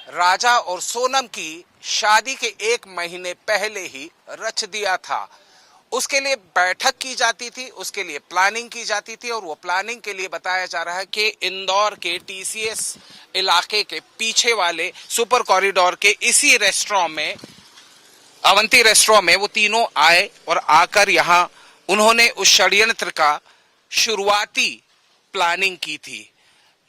राजा और सोनम की शादी के 1 महीने पहले ही रच दिया था। उसके लिए बैठक की जाती थी, उसके लिए प्लानिंग की जाती थी और वो प्लानिंग के लिए बताया जा रहा है कि इंदौर के टीसीएस इलाके के पीछे वाले सुपर कॉरिडोर के इसी रेस्टोरेंट में, अवंती रेस्टोरेंट में वो तीनों आए और आकर यहां उन्होंने उस षड्यंत्र का शुरुआती प्लानिंग की थी।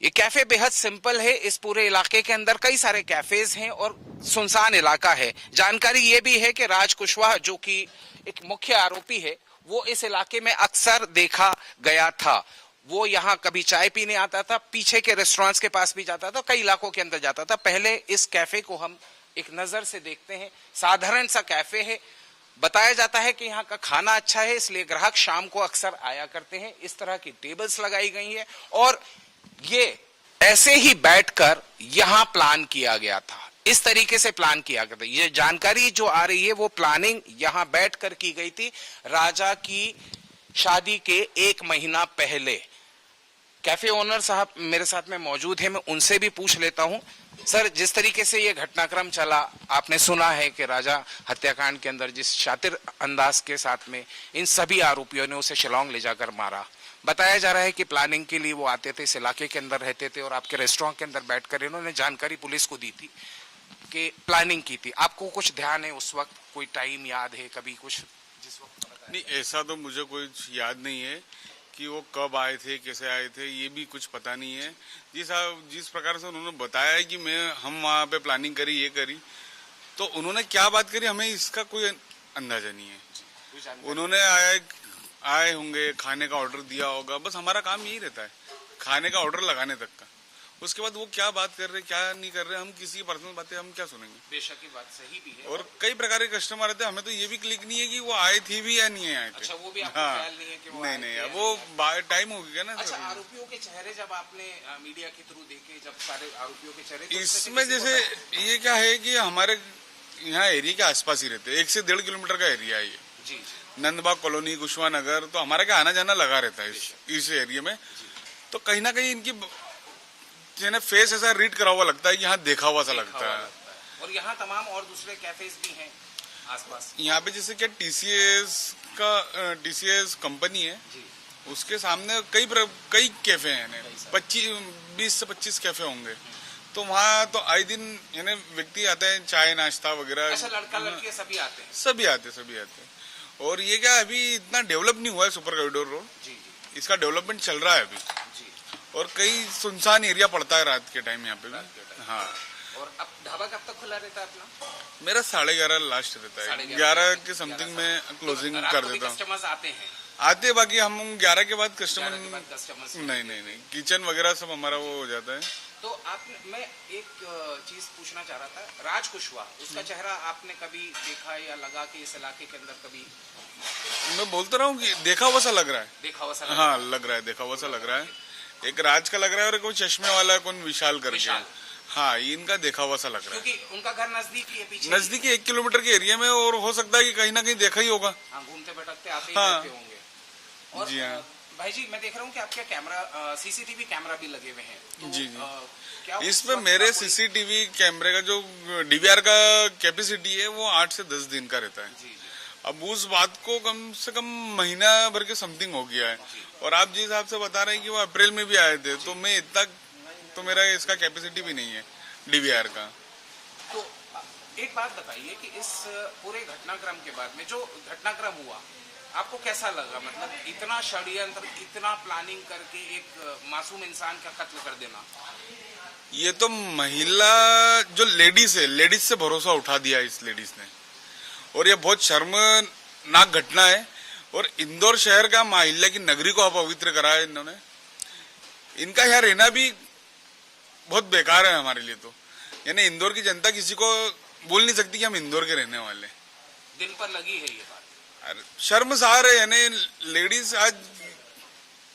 ये कैफे बेहद सिंपल है। इस पूरे इलाके के अंदर कई सारे कैफेज हैं और सुनसान इलाका है। जानकारी ये भी है कि राज कुशवाहा, जो कि एक मुख्य आरोपी है, वो इस इलाके में अक्सर देखा गया था। वो यहाँ कभी चाय पीने आता था, पीछे के रेस्टोरेंट्स के पास भी जाता था, कई इलाकों के अंदर जाता था। पहले इस कैफे को हम एक नजर से देखते हैं। साधारण सा कैफे है। बताया जाता है कि यहाँ का खाना अच्छा है, इसलिए ग्राहक शाम को अक्सर आया करते हैं। इस तरह की टेबल्स लगाई गई है और ये ऐसे ही बैठकर यहां प्लान किया गया था। इस तरीके से प्लान किया गया था। ये जानकारी जो आ रही है वो प्लानिंग यहां बैठकर की गई थी राजा की शादी के 1 महीना पहले। कैफे ओनर साहब मेरे साथ में मौजूद है, मैं उनसे भी पूछ लेता हूं। सर, जिस तरीके से ये घटनाक्रम चला, आपने सुना है कि राजा हत्याकांड के अंदर जिस शातिर अंदाज के साथ में इन सभी आरोपियों ने उसे शिलांग ले जाकर मारा। बताया जा रहा है कि प्लानिंग के लिए वो आते थे, इस इलाके के अंदर रहते थे और आपके रेस्टोरेंट के अंदर बैठकर इन्होंने जानकारी पुलिस को दी थी कि प्लानिंग की थी। आपको कुछ ध्यान है उस वक्त, कोई टाइम याद है कभी कुछ जिस वक्त? नहीं, ऐसा तो मुझे कोई याद नहीं है कि वो कब आए थे, कैसे आए थे, ये भी कुछ पता नहीं है। जिस प्रकार से उन्होंने बताया कि हम वहाँ पे प्लानिंग करी, ये करी, तो उन्होंने क्या बात करी हमें इसका कोई अंदाजा नहीं है। उन्होंने आए होंगे, खाने का ऑर्डर दिया होगा, बस हमारा काम यही रहता है, खाने का ऑर्डर लगाने तक का। उसके बाद वो क्या बात कर रहे, क्या नहीं कर रहे, हम किसी पर्सनल बातें हम क्या सुनेंगे। बेशक की बात सही भी है। और कई प्रकार के कस्टमर आते हैं, हमें तो ये भी क्लिक नहीं है कि वो आए थे भी या नहीं आए थे। अच्छा, वो भी आपको ख्याल नहीं है कि वो नहीं, वो टाइम हो गया ना। अच्छा, आरोपियों के चेहरे जब आपने मीडिया के थ्रू देखे, जब सारे आरोपियों के चेहरे, तो इसमें जैसे ये क्या है कि हमारे यहाँ एरिया के आसपास ही रहते हैं, 1 से 1.5 किलोमीटर का एरिया है ये। जी। नंदबाग कॉलोनी, कुशवाहा नगर, तो हमारा क्या आना जाना लगा रहता है इस एरिया में। तो कहीं ना कहीं इनकी फेस ऐसा रीड करा हुआ लगता है कि यहाँ देखा हुआ सा लगता है। और यहाँ तमाम और दूसरे कैफेज भी हैं आसपास। यहाँ पे जैसे क्या टीसीएस कंपनी है, उसके सामने कई कैफे हैं, 20 से 25 कैफे होंगे। तो वहाँ तो आए दिन व्यक्ति आते हैं, चाय नाश्ता वगैरह। अच्छा, लड़का लड़की सभी आते हैं? सभी आते हैं। और ये क्या अभी इतना डेवलप नहीं हुआ है सुपर कॉरिडोर रोड। जी। इसका डेवलपमेंट चल रहा है अभी। जी। और कई सुनसान एरिया पड़ता है रात के टाइम यहाँ पे भी। हाँ। और अब ढाबा कब तक खुला रहता है अपना? मेरा 11:30 लास्ट रहता है, 11 के समथिंग में क्लोजिंग कर देता हूँ। कस्टमर्स आते बाकी हम 11 के बाद कस्टमर नहीं, किचन वगैरह सब हमारा वो हो जाता है। तो मैं एक चीज पूछना चाह रहा था, राज कुशवाहा, उसका चेहरा आपने कभी देखा या लगा कि इस इलाके के अंदर कभी? मैं बोलता रहा हूँ कि देखा हुआ सा लग रहा है। देखा हुआ सा? हाँ, लग रहा है, देखा हुआ सा लग रहा है। एक राज का लग रहा है और कोई चश्मे वाला कौन विशाल करके। हाँ, इनका देखा हुआ सा लग रहा है, क्योंकि उनका घर नजदीकी है, पीछे नजदीकी 1 किलोमीटर के एरिया में, और हो सकता है कि कहीं ना कहीं देखा ही होगा। हाँ, घूमते भटकते आते ही रहते होंगे। और जी हाँ भाई जी, मैं देख रहा हूँ कि आपके कैमरा, सीसीटीवी कैमरा भी लगे हुए हैं। तो, जी। क्या इसमें मेरे सीसीटीवी कैमरे का जो डीवीआर का कैपेसिटी है वो 8 से 10 दिन का रहता है। जी। अब उस बात को कम से कम महीना भर के समथिंग हो गया है। और आप जिस हिसाब से बता रहे हैं कि वो अप्रैल में भी आए थे, तो मैं इतना तो मेरा इसका कैपेसिटी भी नहीं है डीवीआर का। तो एक बात बताइए कि इस पूरे घटनाक्रम के बाद में जो घटनाक्रम हुआ, आपको कैसा लगा? मतलब इतना षड्यंत्र, इतना प्लानिंग करके एक मासूम इंसान का कत्ल कर देना। ये तो महिला जो लेडीज है, लेडीज से भरोसा उठा दिया इस लेडीज ने, और ये बहुत शर्मनाक घटना है। और इंदौर शहर का महिला की नगरी को अपवित्र करा है इन्होंने। इनका यहाँ रहना भी बहुत बेकार है हमारे लिए। तो इंदौर की जनता किसी को बोल नहीं सकती कि हम इंदौर के रहने वाले। दिल पर लगी है ये बात। शर्मसार है,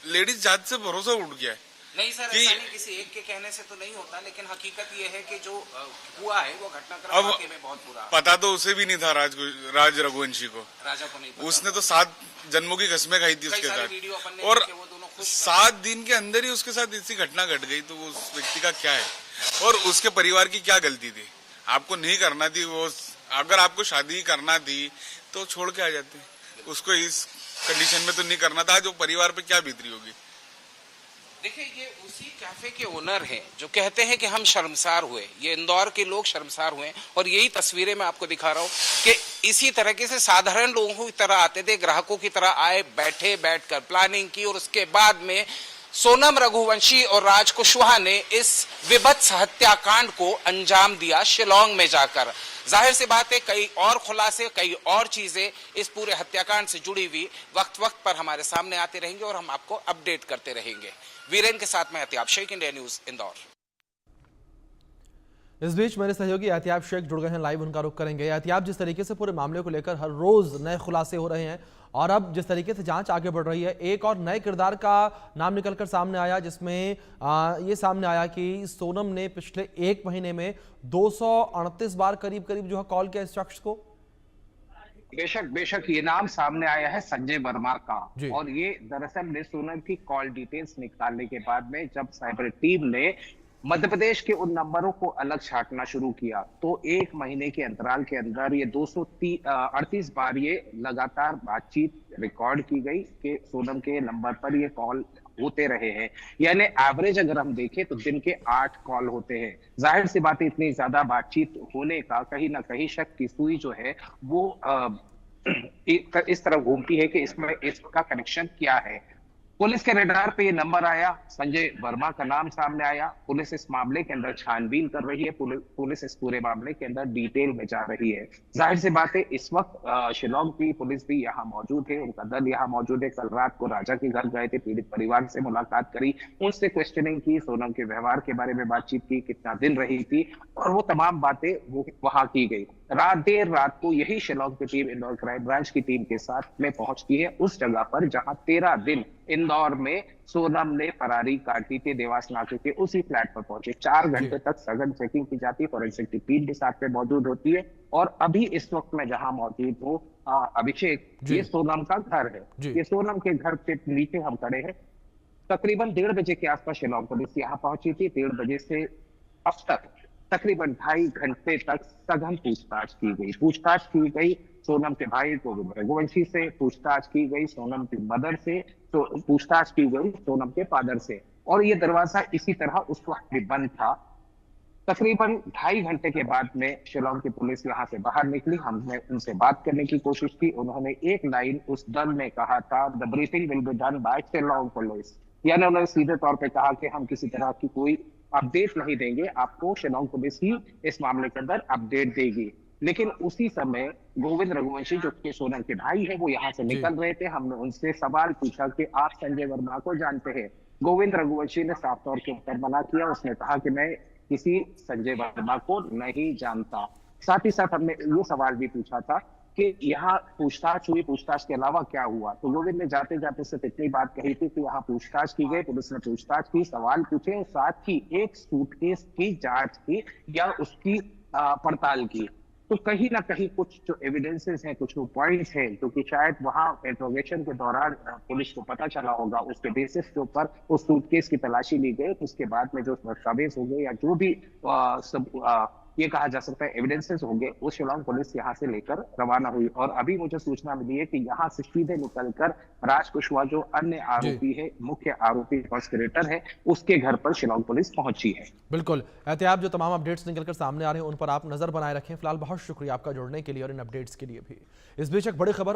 लेडीज जात से भरोसा उठ गया है। नहीं सर, ऐसा नहीं, किसी एक के कहने से तो नहीं होता, लेकिन हकीकत ये है कि जो हुआ है वो घटनाक्रम वाकई में बहुत बुरा। पता तो उसे भी नहीं था राज रघुवंशी को, राजा को नहीं पता। उसने तो 7 जन्मों की कसमें खाई थी उसके साथ, और 7 दिन के अंदर ही उसके साथ ऐसी घटना घट गई। तो उस व्यक्ति का क्या है? और उसके परिवार की क्या गलती थी? आपको नहीं करना थी वो, अगर आपको शादी करना थी तो छोड़ के आ जाते, उसको इस कंडीशन में तो नहीं करना था, जो परिवार पे क्या बीतरी होगी। देखिए, ये उसी कैफे के ओनर हैं जो कहते हैं कि हम शर्मसार हुए, ये इंदौर के लोग शर्मसार हुए, और यही तस्वीरें मैं आपको दिखा रहा हूँ कि इसी तरीके से साधारण लोगों की तरह आते थे, ग्राहकों की तरह आए, बैठकर प्लानिंग की, और उसके बाद में सोनम रघुवंशी और राज कुशवाहा ने इस विभत्स हत्याकांड को अंजाम दिया शिलांग में जाकर। जाहिर सी बात है, कई और खुलासे, कई और चीजें इस पूरे हत्याकांड से जुड़ी हुई वक्त वक्त पर हमारे सामने आते रहेंगे और हम आपको अपडेट करते रहेंगे। वीरेन के साथ मैं एहतियाब शेख, इंडिया न्यूज, इंदौर। इस बीच मेरे सहयोगी एहतियाब शेख जुड़ गए हैं, लाइव उनका रुख करेंगे। एहतियाब, जिस तरीके से पूरे मामले को लेकर हर रोज नए खुलासे हो रहे हैं और अब जिस तरीके से जांच आगे बढ़ रही है, एक और नए किरदार का नाम निकलकर सामने आया, जिसमें ये सामने आया कि सोनम ने पिछले एक महीने में 238 बार करीब जो है कॉल किया इस शख्स को। बेशक ये नाम सामने आया है संजय वर्मा का, और ये दरअसल सोनम की कॉल डिटेल्स निकालने के बाद में जब साइबर टीम ने मध्य प्रदेश के उन नंबरों को अलग छांटना शुरू किया, तो एक महीने के अंतराल के अंदर ये 238 बार ये लगातार बातचीत रिकॉर्ड की गई कि सोनम के नंबर पर ये कॉल होते रहे हैं। यानी एवरेज अगर हम देखें तो दिन के 8 कॉल होते हैं। जाहिर सी बात है, इतनी ज्यादा बातचीत होने का कहीं ना कहीं शक की सुई जो है वो इस तरफ घूमती है कि इसमें इसका कनेक्शन क्या है। पुलिस के रडार पे ये नंबर आया, संजय वर्मा का नाम सामने आया। पुलिस इस मामले के अंदर छानबीन कर रही है, पुलिस इस पूरे मामले के अंदर डिटेल में जा रही है। जाहिर सी बात है, इस वक्त शिलांग की पुलिस भी यहाँ मौजूद है, उनका दल यहाँ मौजूद है। कल रात को राजा के घर गए थे, पीड़ित परिवार से मुलाकात करी, उनसे क्वेश्चनिंग की, सोनम के व्यवहार के बारे में बातचीत की, कितना दिन रही थी, और वो तमाम बातें वो वहां की गई। देर रात को यही शिलांग की टीम इंदौर क्राइम ब्रांच की टीम के साथ में पहुंचती है उस जगह पर जहां 13 दिन इंदौर में सोनम ने फरारी काटी थी। देवास नाके के उसी फ्लैट पर पहुंचे, 4 घंटे तक सघन चेकिंग की जाती है, फॉरेंसिक टीम भी साथ में मौजूद होती है। और अभी इस वक्त में जहां मौजूद हो अभिषेक, ये सोनम का घर है, ये सोनम के घर के नीचे हम खड़े हैं। तकरीबन 1:30 बजे के आसपास शिलांग पुलिस यहाँ पहुंची थी। 1:30 बजे से अब तक तकरीबन 2.5 घंटे तक सघन पूछताछ की गई। सोनम के भाई गोविंद रघुवंशी से पूछताछ की गई, सोनम की मदर से तो पूछताछ की गई, सोनम के फादर से, और ये दरवाजा इसी तरह उस वक्त भी बंद था। तकरीबन 2.5 घंटे के बाद में शिलांग की पुलिस यहाँ से बाहर निकली। हमने उनसे बात करने की कोशिश की। उन्होंने एक लाइन उस दल में कहा था, the briefing will be done by Shillong police, यानी उन्होंने सीधे तौर पे कहा कि हम किसी तरह की कोई अपडेट नहीं देंगे, आपको शिलांग पुलिस ही इस मामले के अंदर अपडेट देगी। लेकिन उसी समय गोविंद रघुवंशी जो कि सोनम के भाई है, वो यहाँ से निकल रहे थे। हमने उनसे सवाल पूछा कि आप संजय वर्मा को जानते हैं? गोविंद रघुवंशी ने साफ तौर के ऊपर मना किया। उसने कहा कि मैं किसी संजय वर्मा को नहीं जानता। साथ ही साथ हमने ये सवाल भी पूछा था कि यहाँ पूछताछ हुई, पूछताछ के अलावा क्या हुआ? तो गोविंद ने जाते जाते सिर्फ इतनी बात कही थी कि यहाँ पूछताछ की गई, पुलिस ने पूछताछ की, सवाल पूछे, साथ ही एक सूटकेस की जांच की या उसकी पड़ताल की। तो कहीं ना कहीं कुछ जो एविडेंसेस हैं, कुछ पॉइंट्स हैं जो कि शायद वहां इंट्रोगेशन के दौरान पुलिस को पता चला होगा, उसके बेसिस के ऊपर उस सूटकेस की तलाशी ली गई। उसके बाद में जो दस्तावेज हो गए या जो भी ये कहा जा सकता है एविडेंसेस होंगे, वो शिलांग पुलिस यहाँ से लेकर रवाना हुई। और अभी मुझे सूचना मिली है कि यहाँ से सीधे निकलकर राज कुशवाहा जो अन्य आरोपी है, मुख्य आरोपी कॉन्स्पिरेटर है, उसके घर पर शिलांग पुलिस पहुंची है। बिल्कुल एहतियाब, जो तमाम अपडेट्स निकलकर सामने आ रहे हैं उन पर आप नजर बनाए रखें। फिलहाल बहुत शुक्रिया आपका जुड़ने के लिए और इन अपडेट्स के लिए भी। इस बीच एक बड़ी खबर